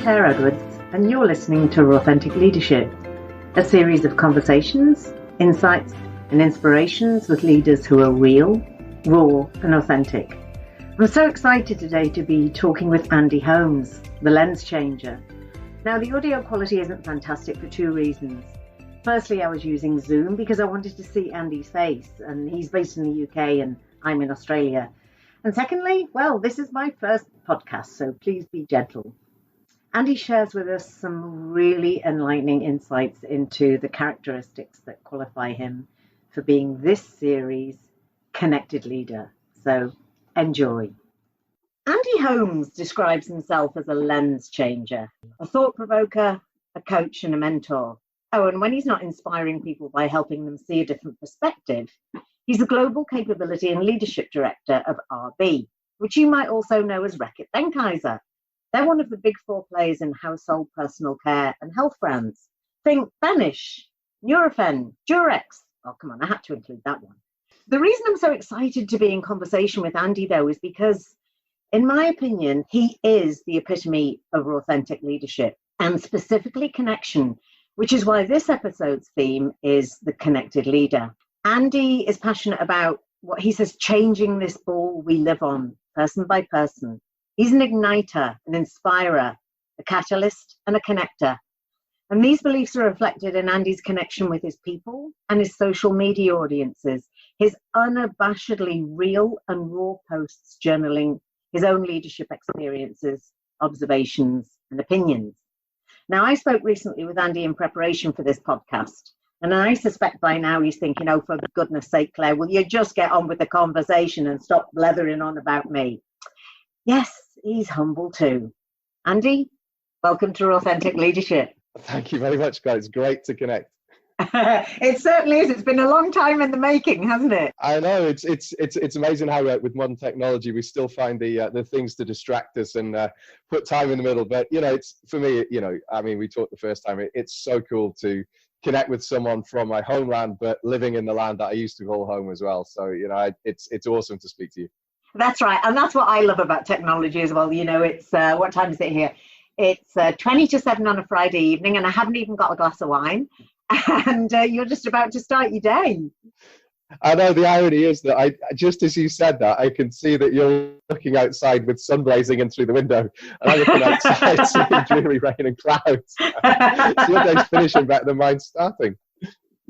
Claire Edwards, and you're listening to Authentic Leadership, a series of conversations, insights, and inspirations with leaders who are real, raw, and authentic. I'm so excited today to be talking with Andy Holmes, the lens changer. Now, the audio quality isn't fantastic for two reasons. Firstly, I was using Zoom because I wanted to see Andy's face, and he's based in the UK and I'm in Australia. And secondly, well, this is my first podcast, so please be gentle. Andy shares with us some really enlightening insights into the characteristics that qualify him for being this series' connected leader. So enjoy. Andy Holmes describes himself as a lens changer, a thought provoker, a coach, and a mentor. Oh, and when he's not inspiring people by helping them see a different perspective, he's the Global Capability and Leadership Director of RB, which you might also know as Reckitt Benckiser. They're one of the big four players in household personal care and health brands. Think Banish, Nurofen, Durex. Oh, come on, I had to include that one. The reason I'm so excited to be in conversation with Andy, though, is because, in my opinion, he is the epitome of authentic leadership and specifically connection, which is why this episode's theme is the connected leader. Andy is passionate about what he says, changing this ball we live on, person by person. He's an igniter, an inspirer, a catalyst, and a connector. And these beliefs are reflected in Andy's connection with his people and his social media audiences, his unabashedly real and raw posts journaling his own leadership experiences, observations, and opinions. Now, I spoke recently with Andy in preparation for this podcast, and I suspect by now he's thinking, oh, for goodness sake, Claire, will you just get on with the conversation and stop blethering on about me? Yes, he's humble too. Andy, welcome to Authentic Leadership. Thank you very much, guys. It's great to connect. It certainly is. It's been a long time in the making, hasn't it? I know. It's amazing how with modern technology we still find the things to distract us and put time in the middle. But it's for me. I mean, we talked the first time. It's so cool to connect with someone from my homeland, but living in the land that I used to call home as well. So it's awesome to speak to you. That's right, and that's what I love about technology as well. It's what time is it here? It's 20 to 7 on a Friday evening, and I haven't even got a glass of wine. And you're just about to start your day. I know, the irony is that just as you said that, I can see that you're looking outside with sun blazing in through the window, and I'm looking outside seeing dreary rain and clouds. So your day's finishing better than mine starting.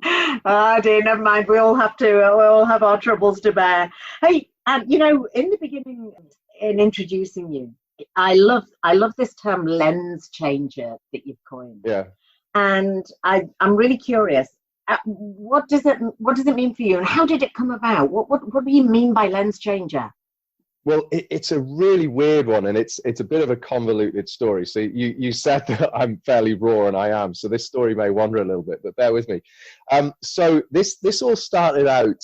Oh dear, never mind. We all have our troubles to bear. Hey, in the beginning, in introducing you, I love this term lens changer that you've coined. Yeah. And I'm really curious. What does it mean for you, and how did it come about? What do you mean by lens changer? Well, it's a really weird one, and it's a bit of a convoluted story. So you said that I'm fairly raw, and I am. So this story may wander a little bit, but bear with me. So this all started out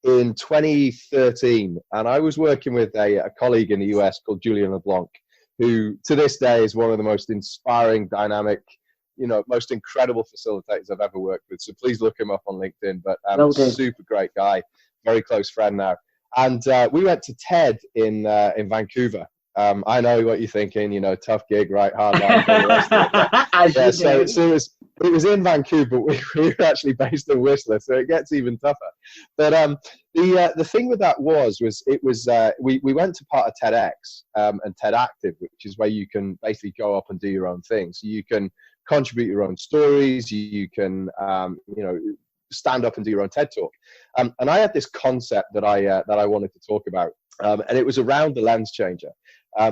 in 2013, and I was working with a colleague in the US called Julian LeBlanc, who to this day is one of the most inspiring, dynamic, most incredible facilitators I've ever worked with. So please look him up on LinkedIn. But super great guy, very close friend now. And we went to TED in Vancouver. I know what you're thinking, tough gig, right? Hard life, all the rest of it. So it was in Vancouver, but we were actually based in Whistler, so it gets even tougher. But the thing with that was we went to part of TEDx and TEDActive, which is where you can basically go up and do your own thing. So you can contribute your own stories, you can stand up and do your own TED talk. And I had this concept that I wanted to talk about, and it was around the lens changer.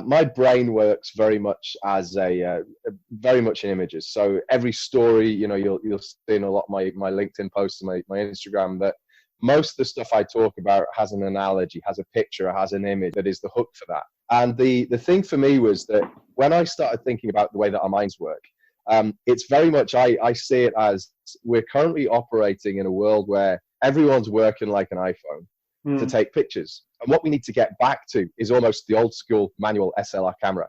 My brain works very much as very much in images. So every story, you'll see in a lot of my LinkedIn posts and my Instagram, that most of the stuff I talk about has an analogy, has a picture, has an image that is the hook for that. And the thing for me was that when I started thinking about the way that our minds work, it's very much, I see it as we're currently operating in a world where everyone's working like an iPhone to take pictures. And what we need to get back to is almost the old school manual SLR camera.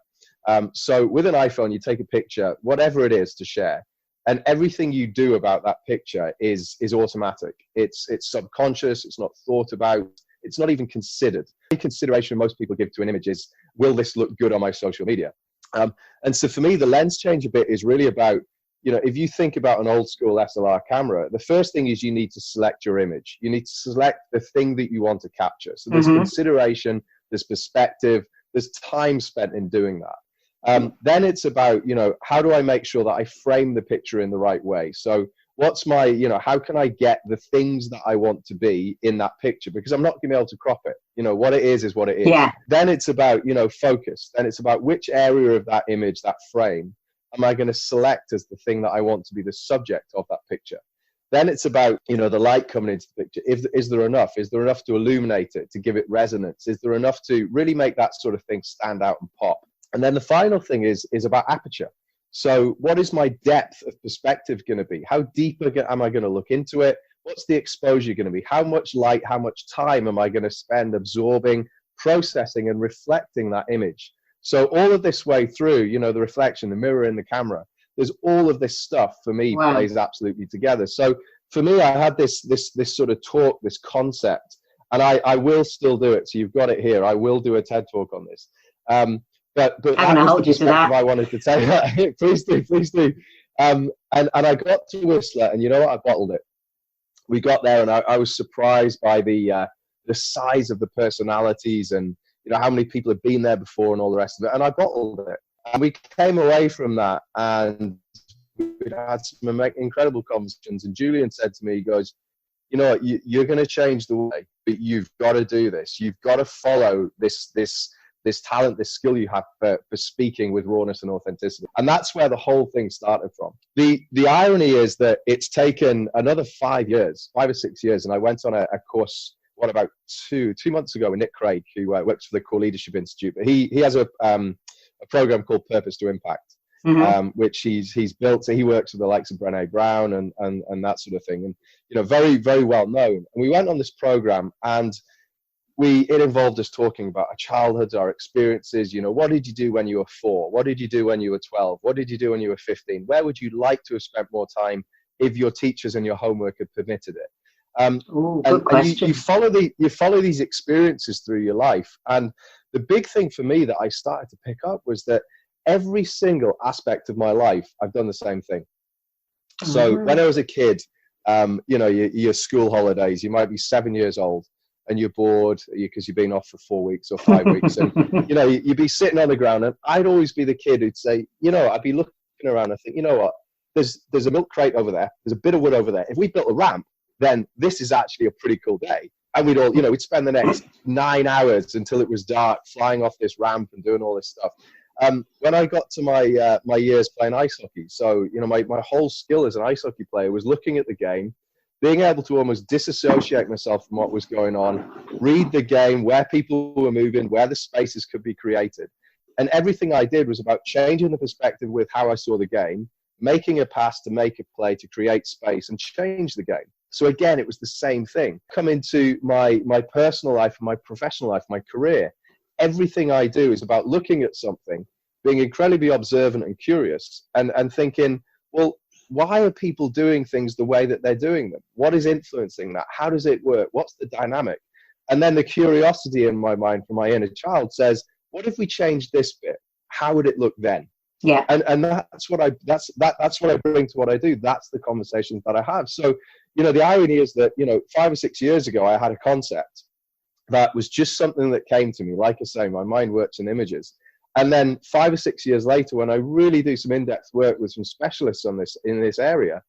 So with an iPhone, you take a picture, whatever it is, to share. And everything you do about that picture is automatic. It's subconscious. It's not thought about. It's not even considered. The consideration most people give to an image is, will this look good on my social media? And so for me, the lens changer bit is really about, if you think about an old school SLR camera, the first thing is you need to select your image. You need to select the thing that you want to capture. So there's consideration, there's perspective, there's time spent in doing that. Then it's about, how do I make sure that I frame the picture in the right way? So what's my, how can I get the things that I want to be in that picture? Because I'm not going to be able to crop it. What it is what it is. Yeah. Then it's about, focus. Then it's about which area of that image, that frame, am I going to select as the thing that I want to be the subject of that picture? Then it's about, the light coming into the picture. Is there enough? Is there enough to illuminate it, to give it resonance? Is there enough to really make that sort of thing stand out and pop? And then the final thing is about aperture. So what is my depth of perspective going to be? How deep am I going to look into it? What's the exposure going to be? How much light, how much time am I going to spend absorbing, processing, and reflecting that image? So all of this way through, the reflection, the mirror in the camera, there's all of this stuff for me plays absolutely together. So for me, I had this sort of talk, this concept, and I will still do it. So you've got it here. I will do a TED talk on this. But I'm going to hold you to that. I wanted to take. Please do. And I got to Whistler, and you know what? I bottled it. We got there, and I was surprised by the size of the personalities, and how many people had been there before, and all the rest of it. And I bottled it. And we came away from that, and we had some incredible conversations. And Julian said to me, he goes, you're going to change the way, but you've got to do this. You've got to follow this talent, this skill you have for speaking with rawness and authenticity. And that's where the whole thing started from. The irony is that it's taken another 5 or 6 years. And I went on a course, about two months ago with Nick Craig, who works for the Core Leadership Institute. But he has a program called Purpose to Impact, which he's built. So he works with the likes of Brené Brown and that sort of thing. And, very, very well known. And we went on this program, and it involved us talking about our childhoods, our experiences. What did you do when you were 4? What did you do when you were 12? What did you do when you were 15? Where would you like to have spent more time if your teachers and your homework had permitted it? Good question. You follow these experiences through your life. And the big thing for me that I started to pick up was that every single aspect of my life, I've done the same thing. So when I was a kid, your school holidays, you might be 7 years old, and you're bored because you've been off for 4 weeks or 5 weeks. And, you'd be sitting on the ground, and I'd always be the kid who'd say, I'd be looking around and think, you know what, there's a milk crate over there. There's a bit of wood over there. If we built a ramp, then this is actually a pretty cool day. And we'd all, we'd spend the next 9 hours until it was dark flying off this ramp and doing all this stuff. When I got to my years playing ice hockey, so, my whole skill as an ice hockey player was looking at the game, being able to almost disassociate myself from what was going on, read the game, where people were moving, where the spaces could be created. And everything I did was about changing the perspective with how I saw the game, making a pass to make a play, to create space and change the game. So again, it was the same thing. Come into my personal life, my professional life, my career. Everything I do is about looking at something, being incredibly observant and curious, and thinking, well, why are people doing things the way that they're doing them? What is influencing that? How does it work? What's the dynamic? And then the curiosity in my mind from my inner child says, what if we changed this bit? How would it look then? Yeah. And that's what I bring to what I do. That's the conversations that I have. So, the irony is that, 5 or 6 years ago, I had a concept that was just something that came to me. Like I say, my mind works in images. And then 5 or 6 years later, when I really do some in-depth work with some specialists in this area,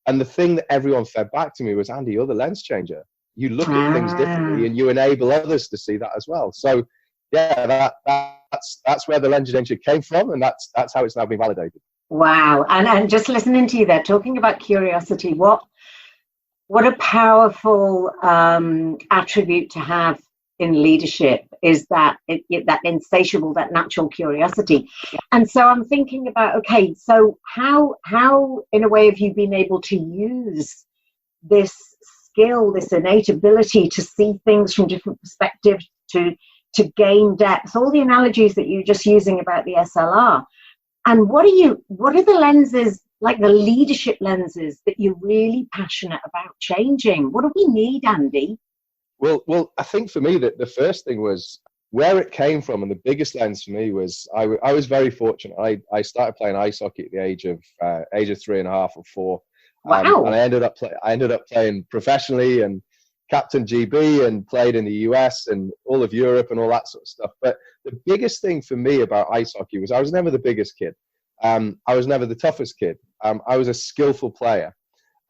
and the thing that everyone fed back to me was, Andy, you're the lens changer. You look at things differently, and you enable others to see that as well. So, yeah, that's where the lens changer came from, and that's how it's now been validated. Wow! And just listening to you there, talking about curiosity, what a powerful attribute to have in leadership is that that insatiable, that natural curiosity. And so I'm thinking about, okay, so how in a way have you been able to use this skill, this innate ability to see things from different perspectives, to gain depth, all the analogies that you're just using about the SLR? And what are the lenses, like the leadership lenses, that you're really passionate about changing? What do we need, Andy? Well, I think for me that the first thing was where it came from, and the biggest lens for me was I was very fortunate. I started playing ice hockey at the age of 3.5 or 4. Wow. And I ended up playing professionally and captain GB and played in the US and all of Europe and all that sort of stuff. But the biggest thing for me about ice hockey was I was never the biggest kid. I was never the toughest kid. I was a skillful player.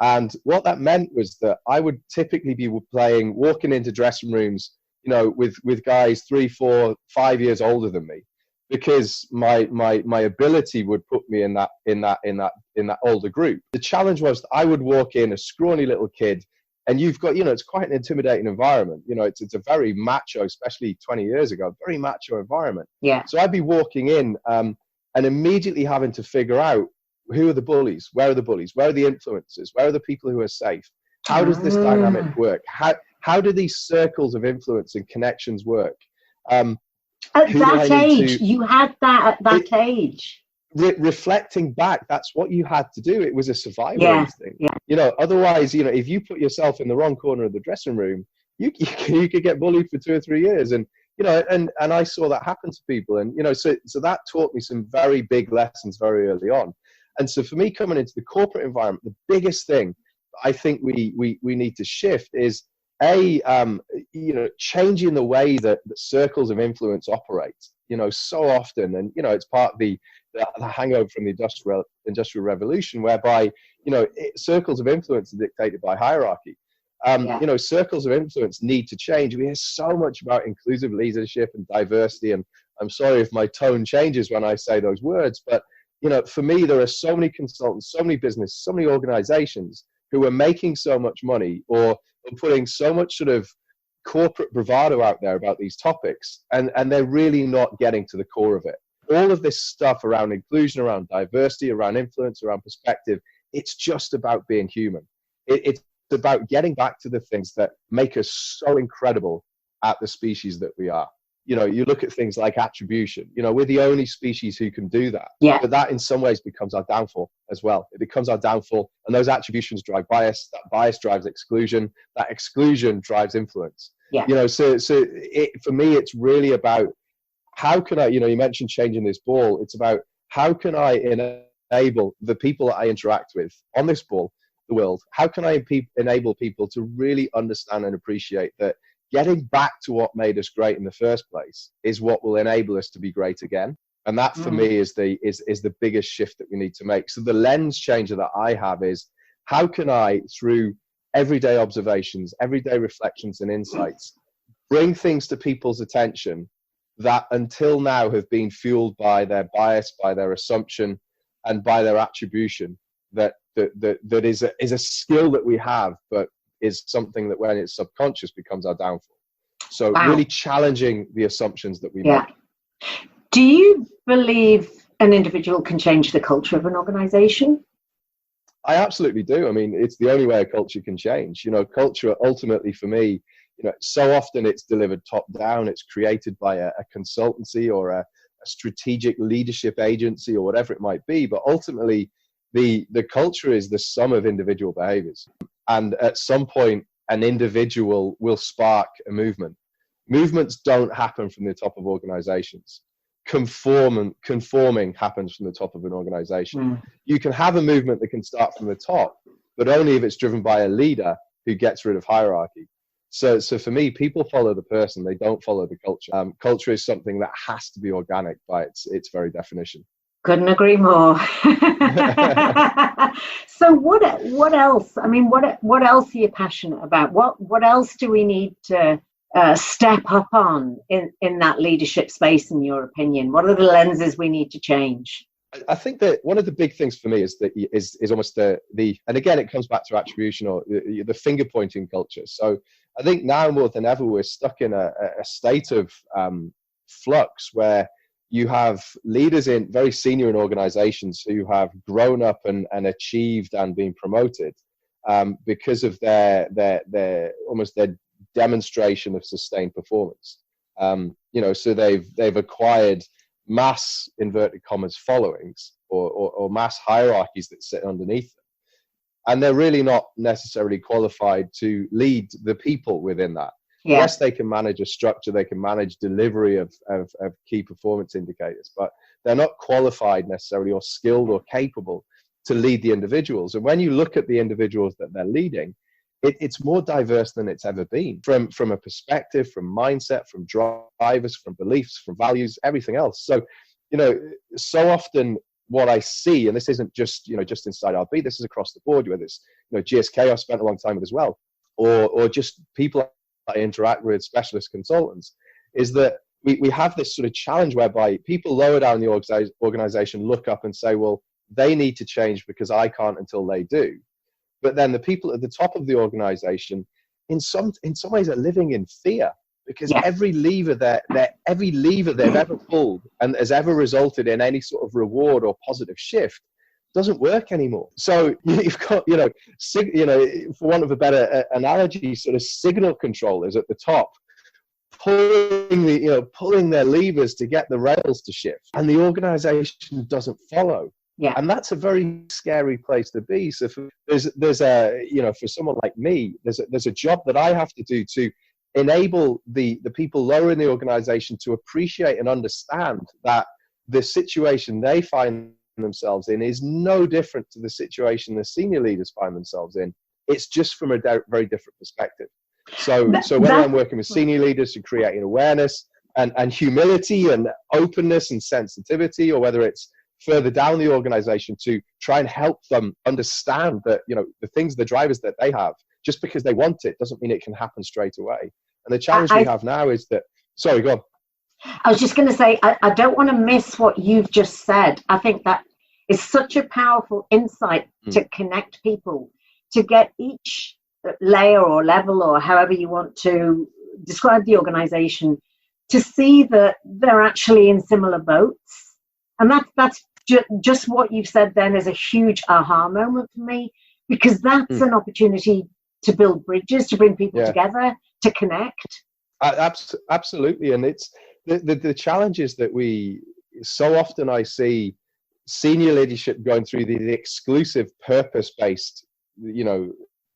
And what that meant was that I would typically be walking into dressing rooms, with guys 3, 4, 5 years older than me, because my ability would put me in that older group. The challenge was that I would walk in a scrawny little kid, and you've got, it's quite an intimidating environment. It's a very macho, especially 20 years ago, very macho environment. Yeah. So I'd be walking in and immediately having to figure out, who are the bullies? Where are the bullies? Where are the influencers? Where are the people who are safe? How does this dynamic work? How do these circles of influence and connections work? At that age, you had that at that age. Reflecting back, that's what you had to do. It was a survival instinct. Yeah. Otherwise, if you put yourself in the wrong corner of the dressing room, you could get bullied for 2 or 3 years. And and I saw that happen to people. And so that taught me some very big lessons very early on. And so for me, coming into the corporate environment, the biggest thing I think we need to shift is changing the way that circles of influence operate. So often, and it's part of the hangover from the industrial revolution, whereby circles of influence are dictated by hierarchy. Circles of influence need to change. We hear so much about inclusive leadership and diversity, and I'm sorry if my tone changes when I say those words, but for me, there are so many consultants, so many businesses, so many organizations who are making so much money or putting so much sort of corporate bravado out there about these topics, and they're really not getting to the core of it. All of this stuff around inclusion, around diversity, around influence, around perspective, it's just about being human. It's about getting back to the things that make us so incredible at the species that we are. You look at things like attribution. We're the only species who can do that. Yeah. But that in some ways becomes our downfall as well. It becomes our downfall, and those attributions drive bias. That bias drives exclusion. That exclusion drives influence. Yeah. So for me, it's really about how can I, you mentioned changing this ball. It's about how can I enable the people that I interact with on this ball, the world. How can I enable people to really understand and appreciate that getting back to what made us great in the first place is what will enable us to be great again. And that for me is the biggest shift that we need to make. So the lens changer that I have is, how can I, through everyday observations, everyday reflections and insights, bring things to people's attention that until now have been fueled by their bias, by their assumption, and by their attribution, that is a skill that we have, but is something that when it's subconscious becomes our downfall. So really challenging the assumptions that we make. Do you believe an individual can change the culture of an organization? I absolutely do. I mean, it's the only way a culture can change. Culture ultimately for me, so often it's delivered top down. It's created by a consultancy or a strategic leadership agency or whatever it might be. But ultimately, the culture is the sum of individual behaviors. And at some point, an individual will spark a movement. Movements don't happen from the top of organizations. Conforming happens from the top of an organization. You can have a movement that can start from the top, but only if it's driven by a leader who gets rid of hierarchy. So for me, people follow the person, they don't follow the culture. Culture is something that has to be organic by its very definition. Couldn't agree more. So what else? I mean, what else are you passionate about? What else do we need to step up on in that leadership space, in your opinion? What are the lenses we need to change? I think that one of the big things for me is almost the and again, it comes back to attribution or the finger pointing culture. So I think now more than ever, we're stuck in a state of flux where you have leaders in very senior in organizations who have grown up and achieved and been promoted because of their demonstration of sustained performance. So they've acquired mass inverted commas followings or mass hierarchies that sit underneath them, and they're really not necessarily qualified to lead the people within that. Yeah. Yes, they can manage a structure, they can manage delivery of key performance indicators, but they're not qualified necessarily or skilled or capable to lead the individuals. And when you look at the individuals that they're leading, it's more diverse than it's ever been, from a perspective, from mindset, from drivers, from beliefs, from values, everything else. So, so often what I see, and this isn't just, just inside RB, this is across the board, whether it's, GSK I've spent a long time with as well, or just people I interact with, specialist consultants, is that we have this sort of challenge whereby people lower down the organization look up and say, well, they need to change because I can't until they do. But then the people at the top of the organization, in some ways, are living in fear, because every lever they've ever pulled and has ever resulted in any sort of reward or positive shift doesn't work anymore. So you've got, for want of a better analogy, sort of signal controllers at the top, pulling their levers to get the rails to shift, and the organization doesn't follow. Yeah. And that's a very scary place to be. So there's a, for someone like me, there's a job that I have to do to enable the people lower in the organization to appreciate and understand that the situation they find themselves in is no different to the situation the senior leaders find themselves in. It's just from a very different perspective. So when I'm working with senior leaders to create an awareness and humility and openness and sensitivity, or whether it's further down the organization to try and help them understand that, the drivers that they have, just because they want it doesn't mean it can happen straight away. And the challenge we have now is that, sorry, go on. I was just going to say, I don't want to miss what you've just said. I think that is such a powerful insight to connect people, to get each layer or level, or however you want to describe the organization, to see that they're actually in similar boats. And that's just what you've said then is a huge aha moment for me, because that's an opportunity to build bridges, to bring people together, to connect. Absolutely. And it's the challenges that so often I see senior leadership going through the exclusive purpose-based,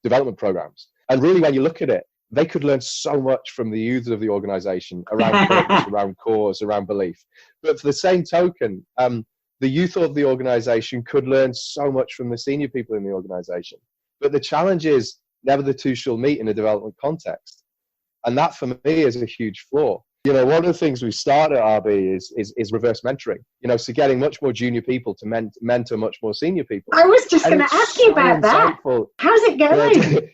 development programs. And really, when you look at it, they could learn so much from the youth of the organization around purpose, around cause, around belief. But for the same token, the youth of the organization could learn so much from the senior people in the organization. But the challenge is never the two shall meet in a development context. And that for me is a huge flaw. One of the things we start at RB is reverse mentoring, so getting much more junior people to mentor much more senior people. I was just going to ask you about that. How's it going?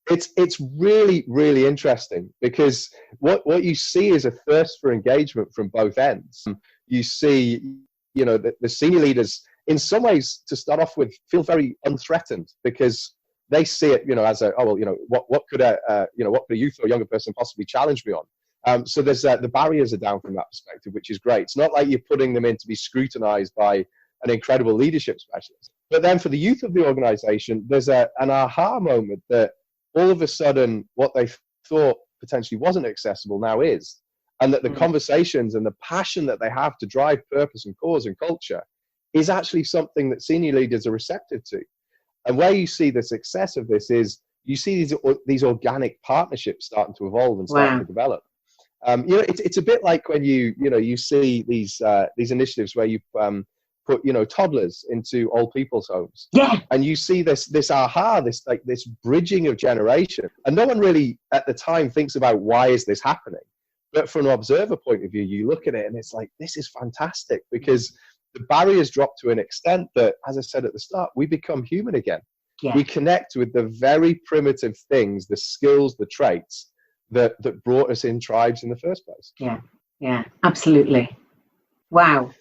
It's really, really interesting, because what you see is a thirst for engagement from both ends. You see, the senior leaders, in some ways, to start off with, feel very unthreatened, because they see it, as what could a youth or younger person possibly challenge me on? So there's the barriers are down from that perspective, which is great. It's not like you're putting them in to be scrutinized by an incredible leadership specialist. But then for the youth of the organization, there's an aha moment that all of a sudden what they thought potentially wasn't accessible now is. And that the conversations and the passion that they have to drive purpose and cause and culture is actually something that senior leaders are receptive to. And where you see the success of this is you see these organic partnerships starting to evolve and starting to develop. It's a bit like when you see these initiatives where you put toddlers into old people's homes, and you see this bridging of generation, and no one really at the time thinks about why is this happening, but from an observer point of view, you look at it and it's like, this is fantastic, because the barriers drop to an extent that, as I said at the start, we become human again. We connect with the very primitive things, the skills, the traits that brought us in tribes in the first place. Yeah, absolutely. Wow.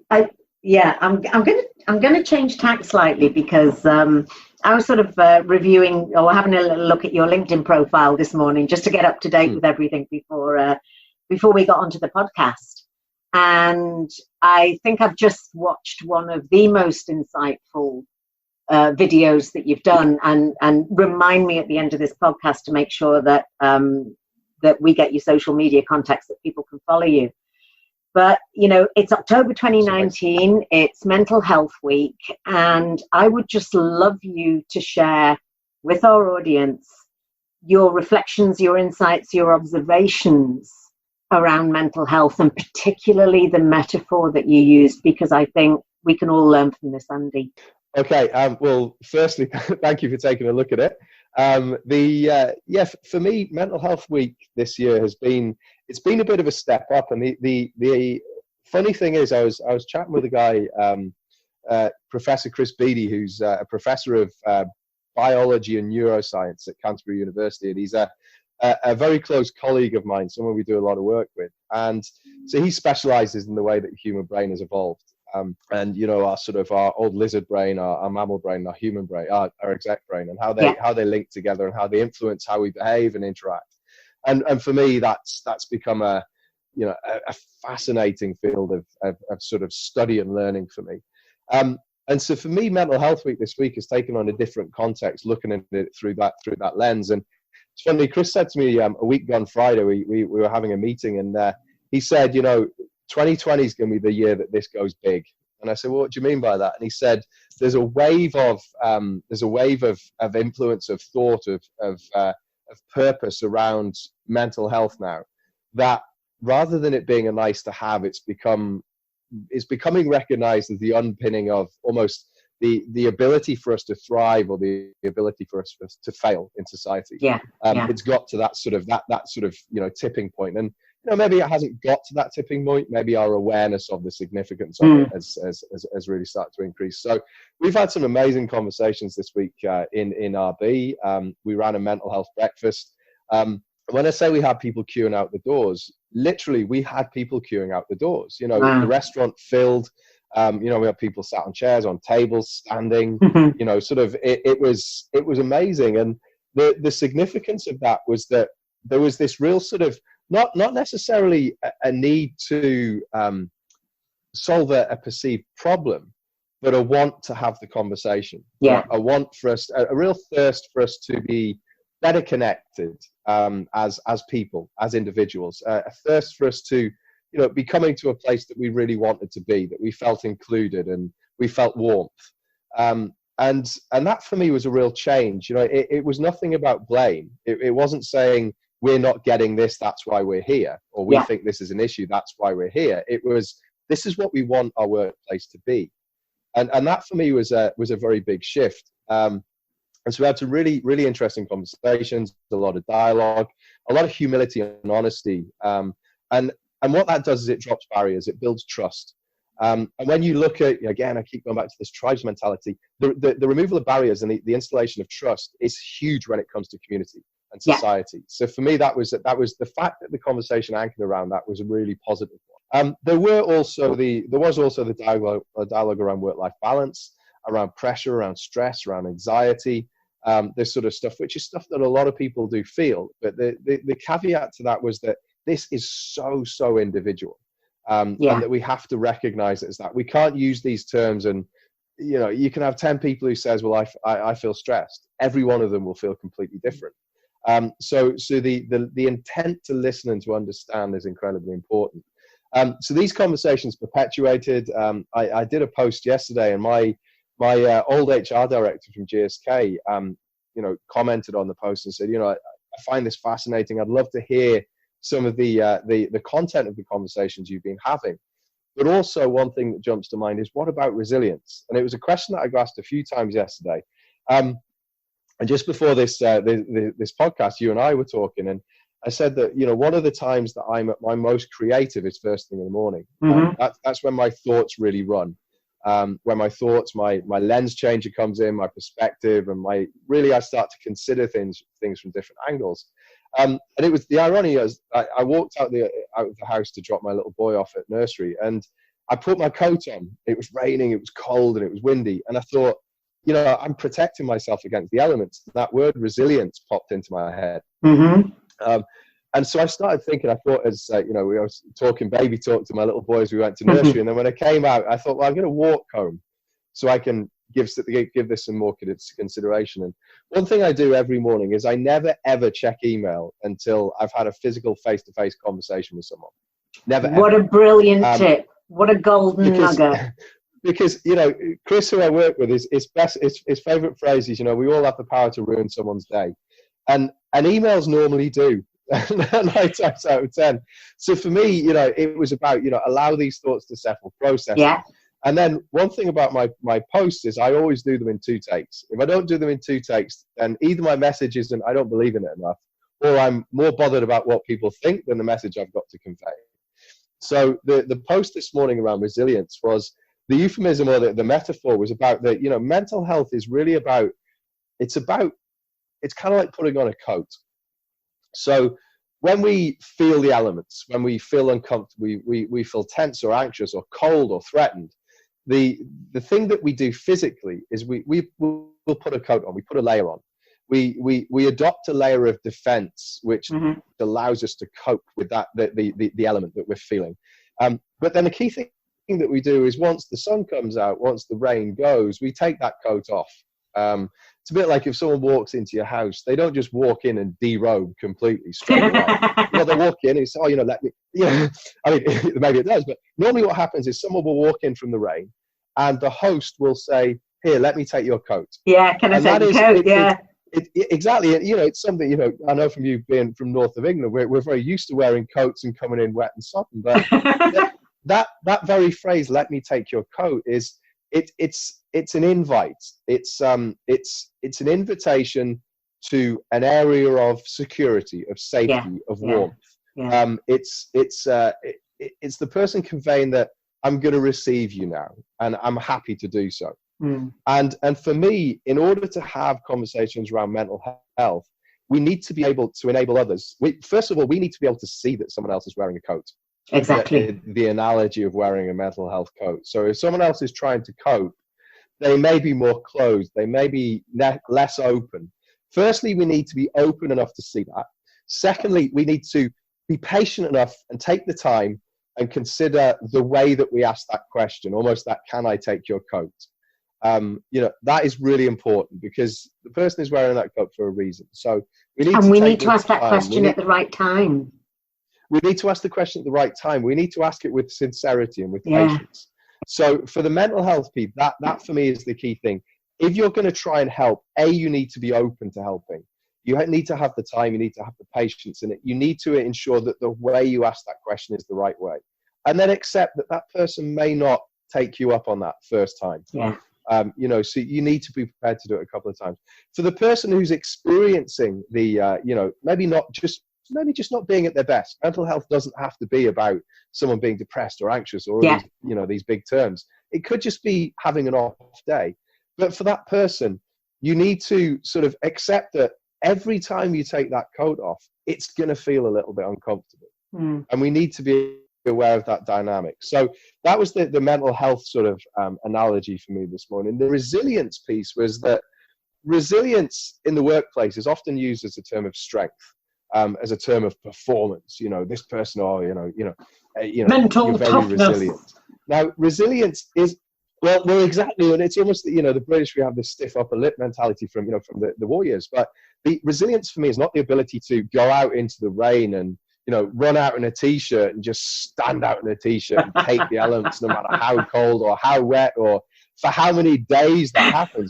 I'm gonna change tack slightly, because I was sort of reviewing or having a little look at your LinkedIn profile this morning, just to get up to date with everything before we got onto the podcast. And I think I've just watched one of the most insightful videos that you've done, and remind me at the end of this podcast to make sure that that we get your social media contacts, that people can follow you. But it's October 2019, it's Mental Health Week, and I would just love you to share with our audience your reflections, your insights, your observations around mental health, and particularly the metaphor that you used, because I think we can all learn from this, Andy. Okay. Well, firstly, thank you for taking a look at it. For me, Mental Health Week this year it's been a bit of a step up. And the funny thing is, I was chatting with a guy, Professor Chris Beattie, who's a professor of biology and neuroscience at Canterbury University, and he's a very close colleague of mine, someone we do a lot of work with. And so he specializes in the way that the human brain has evolved. And our old lizard brain, our mammal brain, our human brain, our exec brain, and how they link together and how they influence how we behave and interact. And for me, that's become a fascinating field of sort of study and learning for me. And so for me, Mental Health Week this week has taken on a different context, looking at it through that lens. And it's funny, Chris said to me a week gone Friday, we were having a meeting, and he said, 2020 is going to be the year that this goes big. And I said, well, what do you mean by that? And he said, there's a wave of influence, of thought, of purpose around mental health now, that rather than it being a nice to have, it's becoming recognized as the underpinning of almost the ability for us to thrive, or the ability for us to fail in society. It's got to that sort of tipping point. And maybe it hasn't got to that tipping point. Maybe our awareness of the significance of it has really started to increase. So we've had some amazing conversations this week in RB. We ran a mental health breakfast. When I say we had people queuing out the doors, literally we had people queuing out the doors. The restaurant filled. We had people sat on chairs, on tables, standing. It was amazing. And the significance of that was that there was this real sort of not necessarily a need to solve a perceived problem, but a want to have the conversation. A want for us, a real thirst for us to be better connected as people, as individuals, a thirst for us to be coming to a place that we really wanted to be, that we felt included and we felt warmth. And that for me was a real change. It was nothing about blame. It wasn't saying we're not getting this, that's why we're here, or we think this is an issue, that's why we're here. It was, this is what we want our workplace to be. And that for me was a very big shift. And so we had some really, really interesting conversations, a lot of dialogue, a lot of humility and honesty. And what that does is it drops barriers, it builds trust. And when you look at, again, I keep going back to this tribes mentality, the removal of barriers and the installation of trust is huge when it comes to community and society. So for me, that was the fact that the conversation anchored around that was a really positive one. There was also the dialogue around work-life balance, around pressure, around stress, around anxiety, this sort of stuff, which is stuff that a lot of people do feel. But the caveat to that was that this is so individual, and that we have to recognize it as that. We can't use these terms and, you can have 10 people who says, well, I feel stressed. Every one of them will feel completely different. So the intent to listen and to understand is incredibly important. So these conversations perpetuated. I did a post yesterday, and my old HR director from GSK, commented on the post and said, I find this fascinating. I'd love to hear some of the content of the conversations you've been having. But also one thing that jumps to mind is, what about resilience? And it was a question that I got asked a few times yesterday. And just before this podcast, you and I were talking, and I said that, one of the times that I'm at my most creative is first thing in the morning. That's when my thoughts really run. When my thoughts, my lens changer comes in, my perspective, and I start to consider things from different angles. And it was, the irony is, I walked out of the house to drop my little boy off at nursery, and I put my coat on. It was raining, it was cold, and it was windy. And I thought, I'm protecting myself against the elements. That word resilience popped into my head. And so I started thinking, I thought, as we were talking baby talk to my little boy as we went to nursery. And then when I came out, I thought, well, I'm going to walk home so I can give this some more consideration. And one thing I do every morning is I never, ever check email until I've had a physical face-to-face conversation with someone. Never, What ever. A brilliant tip. What a golden nugget. Because, Chris, who I work with, his favorite phrase is, we all have the power to ruin someone's day. and emails normally do. 9 times out of 10. So for me, it was about, allow these thoughts to settle, process. Yeah. And then one thing about my posts is I always do them in 2 takes. If I don't do them in 2 takes, then either my message isn't, I don't believe in it enough, or I'm more bothered about what people think than the message I've got to convey. So the post this morning around resilience was, the euphemism or the metaphor was about that, mental health is really about, it's kind of like putting on a coat. So when we feel the elements, when we feel uncomfortable, we feel tense or anxious or cold or threatened, the thing that we do physically is we'll put a coat on, we put a layer on. We adopt a layer of defense, which allows us to cope with that, the element that we're feeling. But then the key thing that we do is, once the sun comes out, once the rain goes, we take that coat off. It's a bit like if someone walks into your house, they don't just walk in and derobe completely straight away. They walk in and say, oh, let me, I mean, maybe it does, but normally what happens is someone will walk in from the rain and the host will say, here, let me take your coat. Yeah, can I take your coat? Yeah. Exactly. It's something, I know from you being from north of England, we're very used to wearing coats and coming in wet and sodden, but that very phrase, let me take your coat, is, it's an invite. It's an invitation to an area of security, of safety, of warmth. Yeah. It's the person conveying that I'm going to receive you now, and I'm happy to do so. And for me, in order to have conversations around mental health, we need to be able to enable others. First of all, we need to be able to see that someone else is wearing a coat. Exactly. The analogy of wearing a mental health coat. So if someone else is trying to cope, they may be more closed. They may be less open. Firstly, we need to be open enough to see that. Secondly, we need to be patient enough and take the time and consider the way that we ask that question, almost that, can I take your coat? That is really important, because the person is wearing that coat for a reason. So we need to ask that question at the right time. We need to ask the question at the right time. We need to ask it with sincerity and with patience. So for the mental health piece, that for me is the key thing. If you're going to try and help, you need to be open to helping. You need to have the time, you need to have the patience in it. You need to ensure that the way you ask that question is the right way. And then accept that person may not take you up on that first time. Yeah. So you need to be prepared to do it a couple of times. For the person who's experiencing the, maybe just not being at their best. Mental health doesn't have to be about someone being depressed or anxious or these big terms. It could just be having an off day. But for that person, you need to sort of accept that every time you take that coat off, it's going to feel a little bit uncomfortable. And we need to be aware of that dynamic. So that was the mental health sort of analogy for me this morning. The resilience piece was that resilience in the workplace is often used as a term of strength. As a term of performance, this person, mental you're very toughness. Resilient. Now, resilience is well, exactly, and it's almost the British, we have this stiff upper lip mentality from the war years. But the resilience for me is not the ability to go out into the rain and run out in a t-shirt and just stand out in a t-shirt and take the elements, no matter how cold or how wet or for how many days that happens.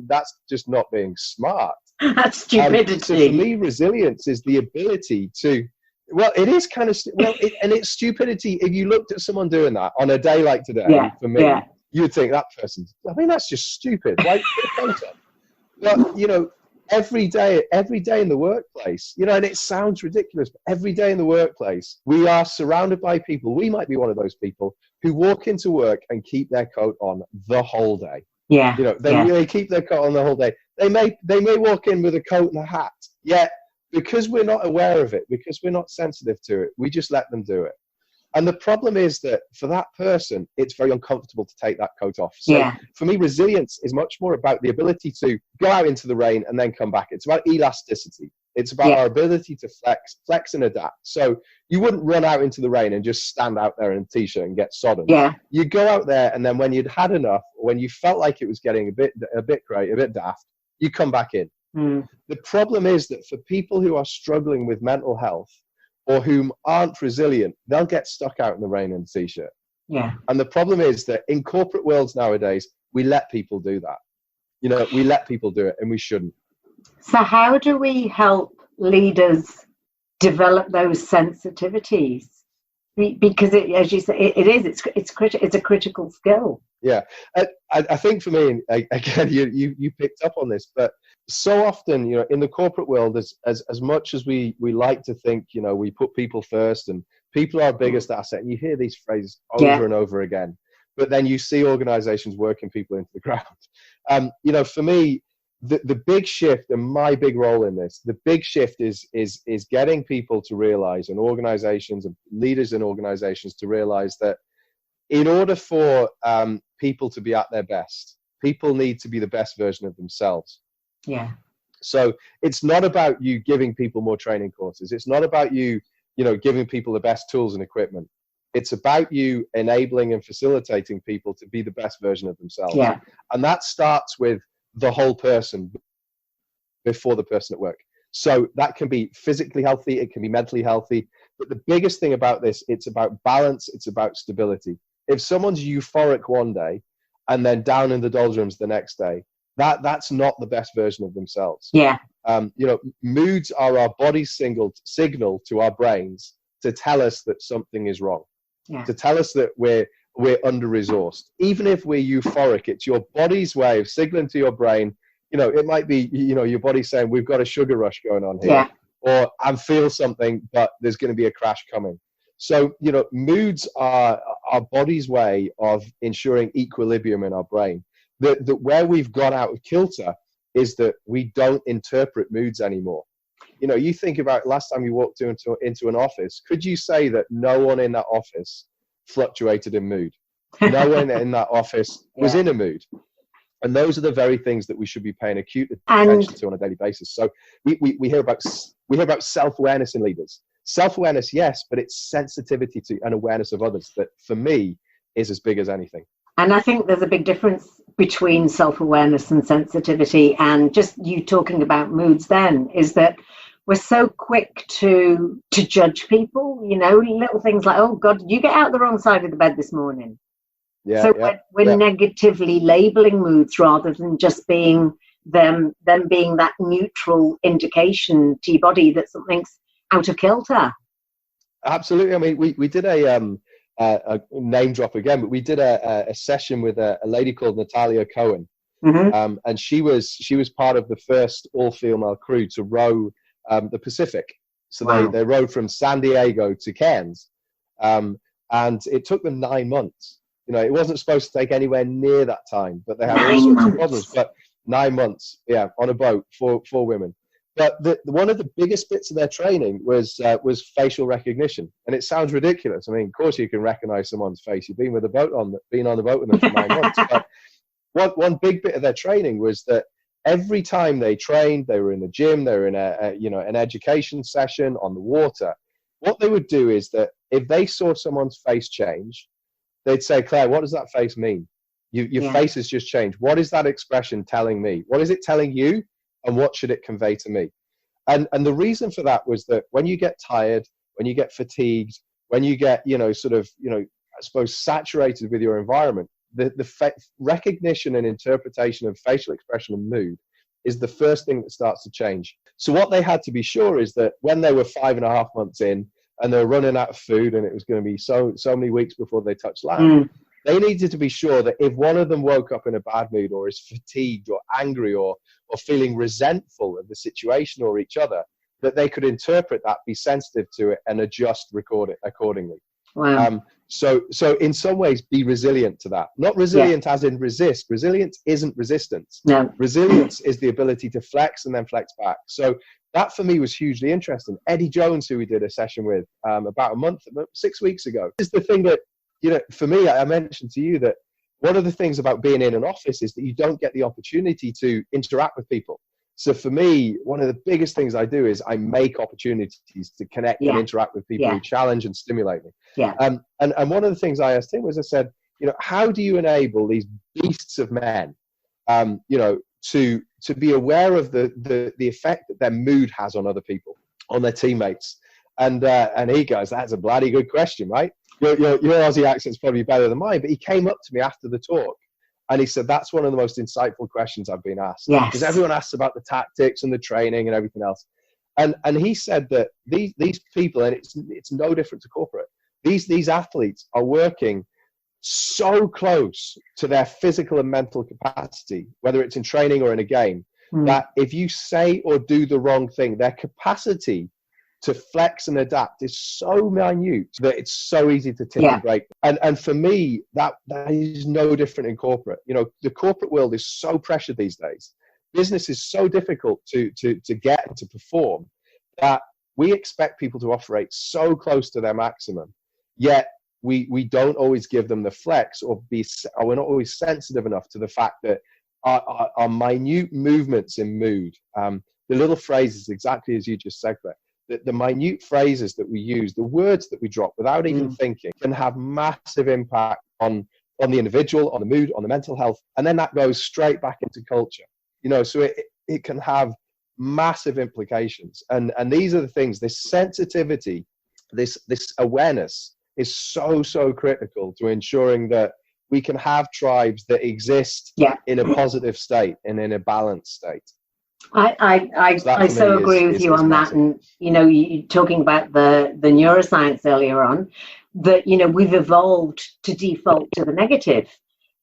That's just not being smart. That's stupidity. So for me, resilience is the ability to, it is kind of, and it's stupidity. If you looked at someone doing that on a day like today, for me, you'd think that person's, that's just stupid. Like, but, every day in the workplace, and it sounds ridiculous, but every day in the workplace, we are surrounded by people. We might be one of those people who walk into work and keep their coat on the whole day. Yeah. They keep their coat on the whole day. They may walk in with a coat and a hat. Yet, because we're not aware of it, because we're not sensitive to it, we just let them do it. And the problem is that for that person, it's very uncomfortable to take that coat off. So for me, resilience is much more about the ability to go out into the rain and then come back. It's about elasticity. It's about our ability to flex and adapt. So you wouldn't run out into the rain and just stand out there in a t-shirt and get sodden. Yeah. You go out there, and then when you'd had enough, or when you felt like it was getting a bit great, a bit daft, you come back in. The problem is that for people who are struggling with mental health or whom aren't resilient, they'll get stuck out in the rain in a t-shirt. Yeah. And the problem is that in corporate worlds nowadays, we let people do that. We let people do it, and we shouldn't. So how do we help leaders develop those sensitivities? Because as you say, it's a critical skill. Yeah, I think for me, again, you picked up on this, but so often, in the corporate world, as much as we like to think, we put people first and people are our biggest asset, and you hear these phrases over and over again, but then you see organizations working people into the ground. For me, the big shift, and my big role in this, the big shift is getting people to realize, and organizations and leaders in organizations to realize that in order for people to be at their best, people need to be the best version of themselves. Yeah. So it's not about you giving people more training courses. It's not about you, giving people the best tools and equipment. It's about you enabling and facilitating people to be the best version of themselves. Yeah. And that starts with the whole person before the person at work. So that can be physically healthy, it can be mentally healthy. But the biggest thing about this, it's about balance, it's about stability. If someone's euphoric one day and then down in the doldrums the next day, that's not the best version of themselves. Yeah. Moods are our body's signal to our brains to tell us that something is wrong, to tell us that we're under-resourced. Even if we're euphoric, it's your body's way of signaling to your brain. It might be, your body saying, we've got a sugar rush going on here, or I feel something, but there's going to be a crash coming. So, moods are our body's way of ensuring equilibrium in our brain. That where we've gone out of kilter is that we don't interpret moods anymore. You think about last time you walked into an office, could you say that no one in that office fluctuated in mood? No one in that office was in a mood. And those are the very things that we should be paying acute attention to on a daily basis. So we hear about self-awareness in leaders. Self-awareness, yes, but it's sensitivity to and awareness of others that, for me, is as big as anything. And I think there's a big difference between self-awareness and sensitivity. And just you talking about moods then is that we're so quick to judge people, little things like, oh, God, did you get out the wrong side of the bed this morning? We're negatively labeling moods rather than just being them being that neutral indication to your body that something's out of kilter. Absolutely. I mean, we did a name drop again, but we did a session with a lady called Natalia Cohen, and she was part of the first all-female crew to row the Pacific. So they rowed from San Diego to Cairns, and it took them 9 months. It wasn't supposed to take anywhere near that time, but they had all sorts of problems. But 9 months, on a boat for women. But one of the biggest bits of their training was facial recognition, and it sounds ridiculous. I mean, of course you can recognize someone's face. You've been on the boat with them for 9 months. But one big bit of their training was that every time they trained, they were in the gym, they were in an education session on the water. What they would do is that if they saw someone's face change, they'd say, Claire, what does that face mean? Your face has just changed. What is that expression telling me? What is it telling you? And what should it convey to me? And the reason for that was that when you get tired, when you get fatigued, when you get, I suppose saturated with your environment, the recognition and interpretation of facial expression and mood is the first thing that starts to change. So what they had to be sure is that when they were 5.5 months in and they were running out of food and it was going to be so many weeks before they touched land, they needed to be sure that if one of them woke up in a bad mood or is fatigued or angry or feeling resentful of the situation or each other, that they could interpret that, be sensitive to it, and adjust, record it accordingly. Wow. So in some ways, be resilient to that. Not resilient as in resist. Resilience isn't resistance. No. Resilience is the ability to flex and then flex back. So that for me was hugely interesting. Eddie Jones, who we did a session with about 6 weeks ago, is the thing that, for me, I mentioned to you that one of the things about being in an office is that you don't get the opportunity to interact with people. So for me, one of the biggest things I do is I make opportunities to connect and interact with people who challenge and stimulate me. Yeah. And one of the things I asked him was, I said, how do you enable these beasts of men, to be aware of the effect that their mood has on other people, on their teammates? And he goes, that's a bloody good question, right? Your Aussie accent's probably better than mine, but he came up to me after the talk And he said, that's one of the most insightful questions I've been asked. Yes. Because everyone asks about the tactics and the training and everything else. And he said that these people, and it's no different to corporate, these athletes are working so close to their physical and mental capacity, whether it's in training or in a game, that if you say or do the wrong thing, their capacity to flex and adapt is so minute that it's so easy to tip and break. And for me, that is no different in corporate. You know, the corporate world is so pressured these days. Business is so difficult to get and to perform that we expect people to operate so close to their maximum, yet we don't always give them the flex, or we're not always sensitive enough to the fact that our minute movements in mood, the little phrases, exactly as you just said, Claire, the minute phrases that we use, the words that we drop without even thinking, can have massive impact on the individual, on the mood, on the mental health, and then that goes straight back into culture. You know, so it can have massive implications, and these are the things. This sensitivity, this awareness is so critical to ensuring that we can have tribes that exist in a positive state and in a balanced state. I so agree with you on that. And, you know, you talking about the neuroscience earlier on, that, you know, we've evolved to default to the negative.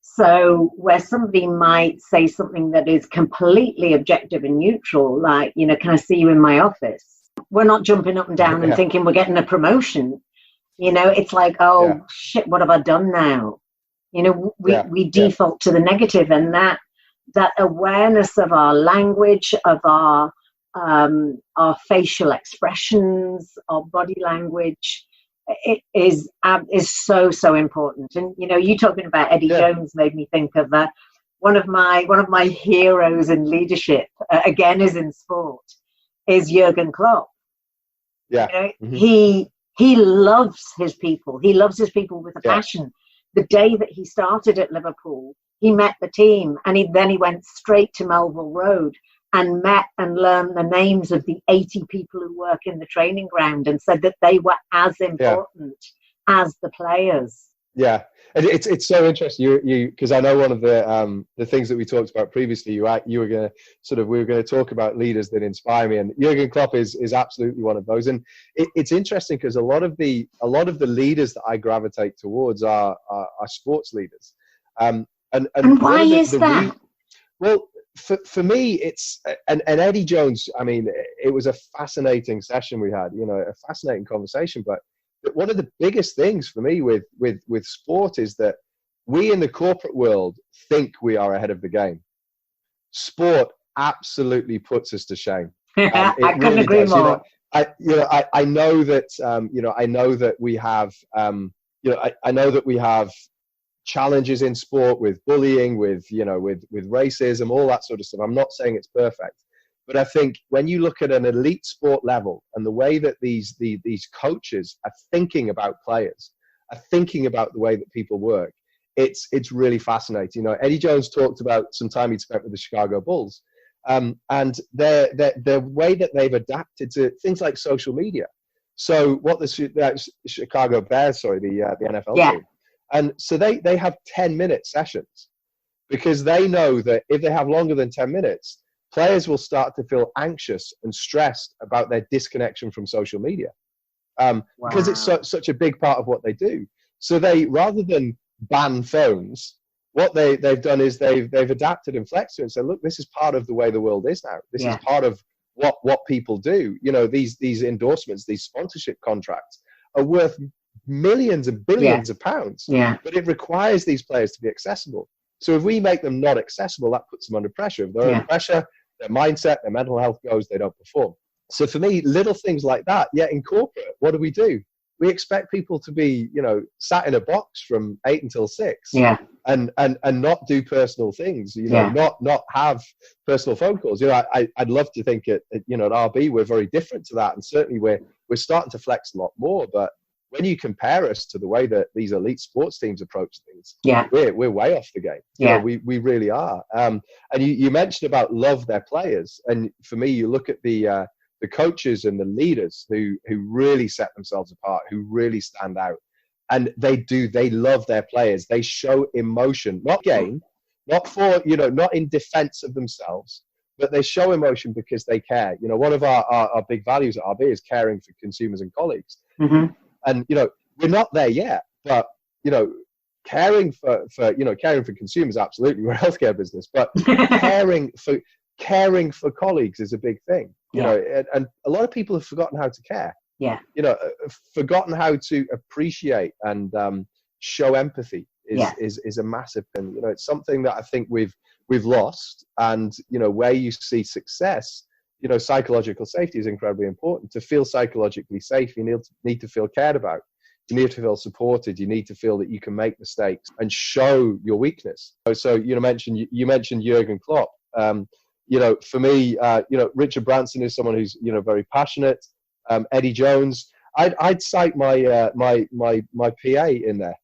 So where somebody might say something that is completely objective and neutral, like, you know, can I see you in my office? We're not jumping up and down and thinking we're getting a promotion. You know, it's like, oh, shit, what have I done now? You know, we default to the negative, and that awareness of our language, of our facial expressions, our body language, it is so important. And you know, you talking about Eddie Jones made me think of one of my heroes in leadership. Again, is in sport, is Jurgen Klopp. You know, he loves his people. He loves his people with a passion. The day that he started at Liverpool, he met the team, and then he went straight to Melville Road and met and learned the names of the 80 people who work in the training ground, and said that they were as important as the players. Yeah, it's so interesting. You because I know one of the things that we talked about previously. You were going to we were going to talk about leaders that inspire me, and Jurgen Klopp is absolutely one of those. And it's interesting because a lot of the leaders that I gravitate towards are sports leaders. And why is that? Well, for me, it's and Eddie Jones. I mean, it was a fascinating session we had. You know, a fascinating conversation, but one of the biggest things for me with sport is that we in the corporate world think we are ahead of the game. Sport absolutely puts us to shame. I couldn't agree more. I know that we have I know that we have challenges in sport with bullying, with racism, all that sort of stuff. I'm not saying it's perfect. But I think when you look at an elite sport level and the way that these coaches are thinking about players, are thinking about the way that people work, it's really fascinating. You know, Eddie Jones talked about some time he'd spent with the Chicago Bulls, and the way that they've adapted to things like social media. So what the Chicago Bears, the NFL team, and so they have 10-minute sessions because they know that if they have longer than 10 minutes, players will start to feel anxious and stressed about their disconnection from social media, because it's such a big part of what they do. So they, rather than ban phones, what they've done is they've adapted and flexed it and said, look, this is part of the way the world is now. This is part of what people do. You know, these endorsements, these sponsorship contracts are worth millions and billions of pounds, but it requires these players to be accessible. So if we make them not accessible, that puts them under pressure. If they're under pressure, their mindset, their mental health goes, they don't perform. So for me, little things like that. Yet in corporate, what do? We expect people to be, sat in a box from 8 until 6, and not do personal things. Not have personal phone calls. I'd love to think at RB we're very different to that, and certainly we're starting to flex a lot more. But when you compare us to the way that these elite sports teams approach things, we're way off the game. We really are. And you mentioned about love their players, and for me, you look at the coaches and the leaders who really set themselves apart, who really stand out, and they love their players. They show emotion, not game, not for, not in defense of themselves, but they show emotion because they care. One of our big values at RB is caring for consumers and colleagues. Mm-hmm. And, we're not there yet, but, caring for consumers, absolutely, we're a healthcare business, but caring for colleagues is a big thing, and a lot of people have forgotten how to care. Yeah. Forgotten how to appreciate and show empathy is a massive thing. It's something that I think we've lost. And where you see success, psychological safety is incredibly important. To feel psychologically safe, you need to feel cared about. You need to feel supported. You need to feel that you can make mistakes and show your weakness. So you mentioned Jurgen Klopp. For me, Richard Branson is someone who's very passionate. Eddie Jones. I'd cite my PA in there.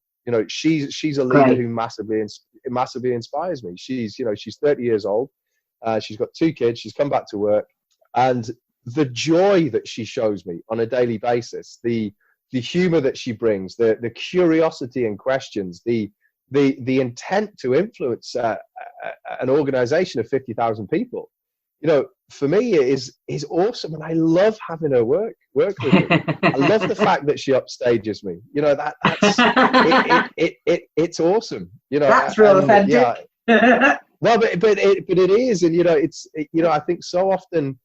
She's a leader who massively inspires me. She's 30 years old. She's got 2 kids. She's come back to work, and the joy that she shows me on a daily basis, the humor that she brings, the curiosity and questions, the intent to influence an organization of 50,000 people. For me, it is awesome, and I love having her work with me. I love the fact that she upstages me. It's awesome. That's real authentic. Yeah. Well, but it is, and I think so often,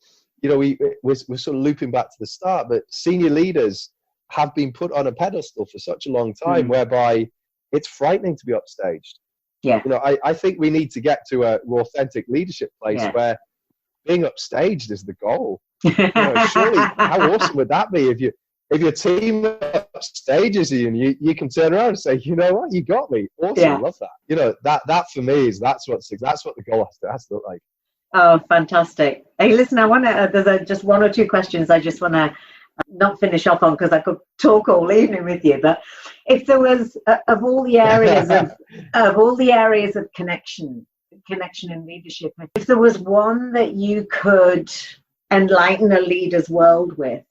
we're sort of looping back to the start, but senior leaders have been put on a pedestal for such a long time, whereby it's frightening to be upstaged. Yeah. I think we need to get to a authentic leadership place where being upstaged is the goal. Surely, how awesome would that be if your team upstages you and you can turn around and say, you know what, you got me. Awesome, I love that. That for me that's what the goal has to look like. Oh, fantastic. Hey, listen, I want to. There's just 1 or 2 questions I just want to not finish off on, because I could talk all evening with you. But if there was of all the areas of connection in leadership, if there was one that you could enlighten a leader's world with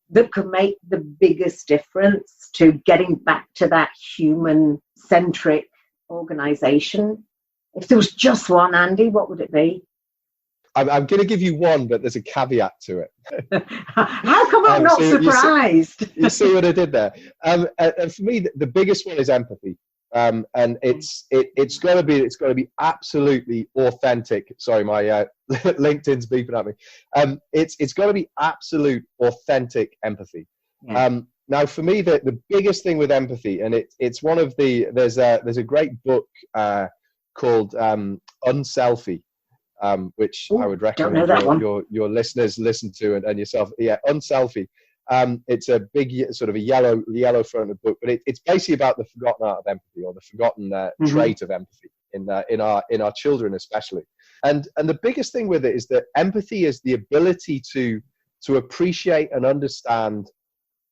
that could make the biggest difference to getting back to that human-centric organization, if there was just one, Andy, what would it be? I'm going to give you one, but there's a caveat to it. How come I'm not surprised? You see what I did there? And for me, the biggest one is empathy. And it's got to be absolutely authentic. Sorry, my LinkedIn's beeping at me. It's got to be absolute authentic empathy. Yeah. Now, for me, the biggest thing with empathy, and it's one of there's a great book called Unselfie. Which I would recommend your listeners listen to and yourself. Yeah, Unselfie. It's a big sort of a yellow fronted book, but it's basically about the forgotten art of empathy, or the forgotten trait of empathy in our children especially. And the biggest thing with it is that empathy is the ability to appreciate and understand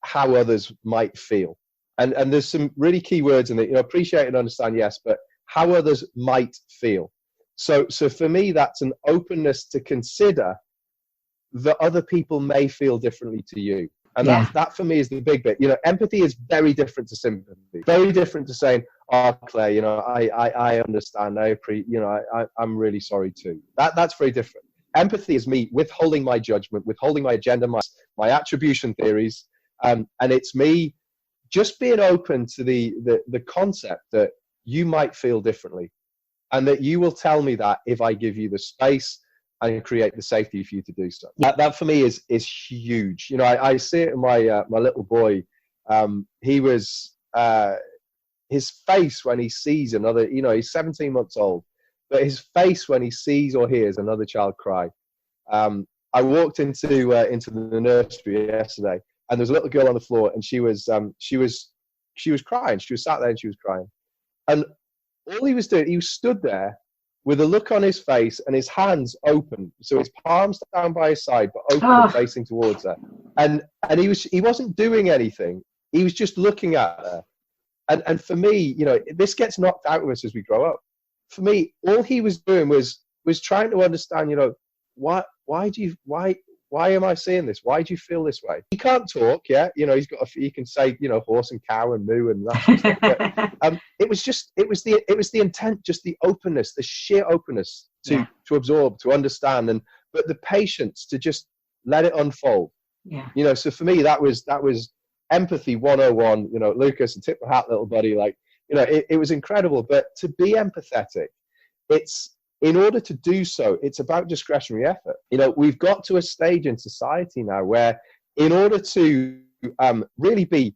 how others might feel. And there's some really key words in it. Appreciate and understand, yes, but how others might feel. So for me, that's an openness to consider that other people may feel differently to you. And that for me is the big bit. Empathy is very different to sympathy. Very different to saying, "Oh, Claire, I understand. I'm really sorry too." That's very different. Empathy is me withholding my judgment, withholding my agenda, my attribution theories, and it's me just being open to the concept that you might feel differently. And that you will tell me that if I give you the space and create the safety for you to do so. That for me is huge. I see it in my little boy. He was his face when he sees another. He's 17 months old, but his face when he sees or hears another child cry. I walked into the nursery yesterday, and there was a little girl on the floor, and she was crying. She was sat there and she was crying, and all he was doing, he was stood there with a look on his face and his hands open, so his palms down by his side, but open and facing towards her. And he wasn't doing anything. He was just looking at her. And for me, this gets knocked out of us as we grow up. For me, all he was doing was trying to understand, why why am I seeing this? Why do you feel this way? He can't talk, yeah. You know, he can say, you know, horse and cow and moo and that sort of stuff. But it was the intent, just the openness, the sheer openness to absorb, to understand, but the patience to just let it unfold. Yeah. You know, so for me, that was empathy 101. You know, Lucas, and tip my hat, little buddy. Like, you know, it was incredible. But to be empathetic, in order to do so, it's about discretionary effort. You know, we've got to a stage in society now where, in order to really be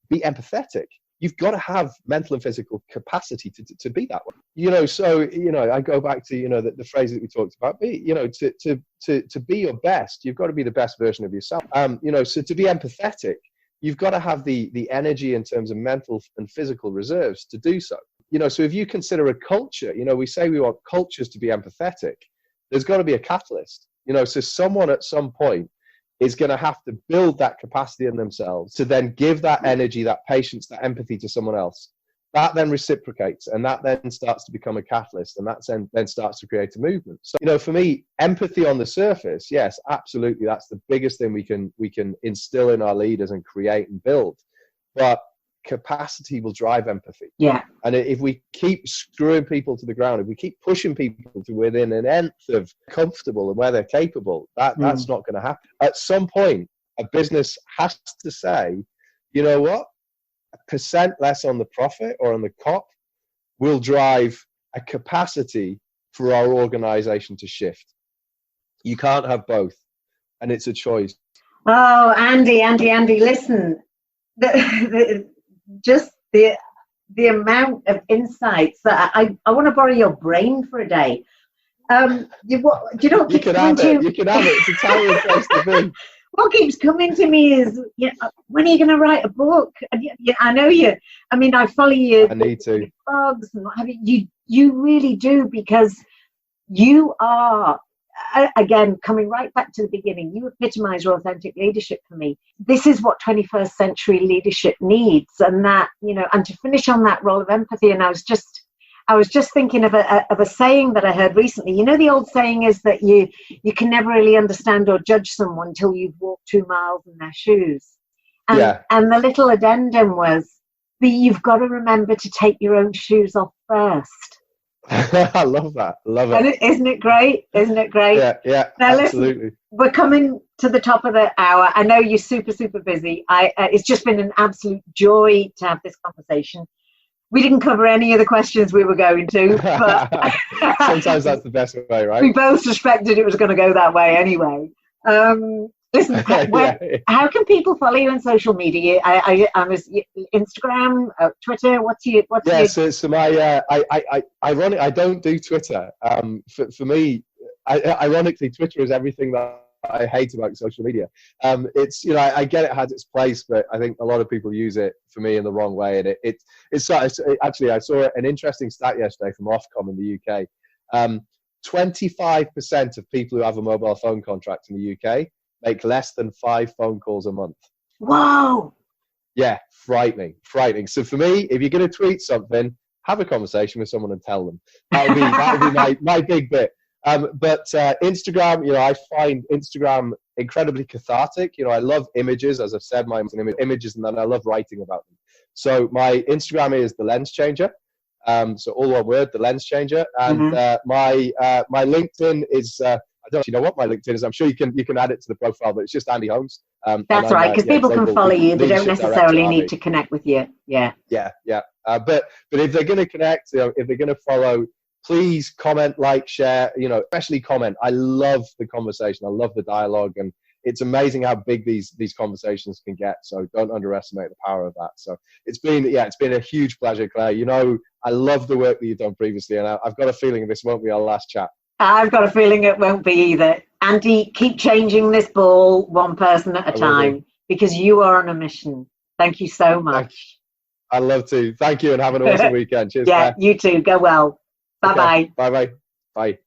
empathetic, you've got to have mental and physical capacity to be that way. You know, so, you know, I go back to, you know, the phrase that we talked about, you know, to be your best, you've got to be the best version of yourself. You know, so to be empathetic, you've got to have the energy in terms of mental and physical reserves to do so. You know, so if you consider a culture, you know, we say we want cultures to be empathetic, there's got to be a catalyst. You know, so someone at some point is going to have to build that capacity in themselves to then give that energy, that patience, that empathy to someone else. That then reciprocates, and that then starts to become a catalyst, and that then starts to create a movement. So, you know, for me, empathy on the surface, yes, absolutely, that's the biggest thing we can instill in our leaders and create and build. But capacity will drive empathy. Yeah. And if we keep screwing people to the ground, if we keep pushing people to within an nth of comfortable and where they're capable, that's not going to happen. At some point, a business has to say, you know what, % less on the profit or on the COP will drive a capacity for our organization to shift. You can't have both, and it's a choice. Oh, Andy, listen, just the amount of insights that I want to borrow your brain for a day. You can have it. It's a tiny place to be. What keeps coming to me is, you know, when are you going to write a book? And I know you. I mean, I follow you. I need to. Blogs and what have you. You really do, because you are. Again, coming right back to the beginning, you epitomize authentic leadership for me. This is what 21st century leadership needs, and that, you know, and to finish on that role of empathy. And I was just thinking of a saying that I heard recently. You know, the old saying is that you can never really understand or judge someone until you've walked 2 miles in their shoes. And the little addendum was, but you've got to remember to take your own shoes off first. I love that. Love it. And isn't it great? Yeah, now, absolutely. Listen, we're coming to the top of the hour. I know you're super, super busy. It's just been an absolute joy to have this conversation. We didn't cover any of the questions we were going to, but sometimes that's the best way, right? We both suspected it was going to go that way anyway. Listen, how can people follow you on social media? Instagram, Twitter. So my ironic. I don't do Twitter. For me, ironically, Twitter is everything that I hate about social media. It's, you know, I get it has its place, but I think a lot of people use it for me in the wrong way. And it's actually, I saw an interesting stat yesterday from Ofcom in the UK. 25% of people who have a mobile phone contract in the UK make less than 5 phone calls a month. Wow. Yeah, frightening. So for me, if you're going to tweet something, have a conversation with someone and tell them. That would be my big bit. But Instagram, you know, I find Instagram incredibly cathartic. You know, I love images, as I've said, my images, and then I love writing about them. So my Instagram is the lenschanger. So all one word, the lenschanger. And my LinkedIn is. I don't actually know what my LinkedIn is. I'm sure you can add it to the profile, but it's just Andy Holmes. That's right, because people can follow you. They don't necessarily need to connect with you. Yeah. But if they're going to connect, you know, if they're going to follow, please comment, like, share. You know, especially comment. I love the conversation. I love the dialogue, and it's amazing how big these conversations can get. So don't underestimate the power of that. So it's been a huge pleasure, Claire. You know, I love the work that you've done previously, and I've got a feeling this won't be our last chat. I've got a feeling it won't be either. Andy, keep changing this ball one person at a time, because you are on a mission. Thank you so much. I'd love to. Thank you, and have an awesome weekend. Cheers. Yeah, Claire. You too. Go well. Bye-bye. Bye-bye. Bye.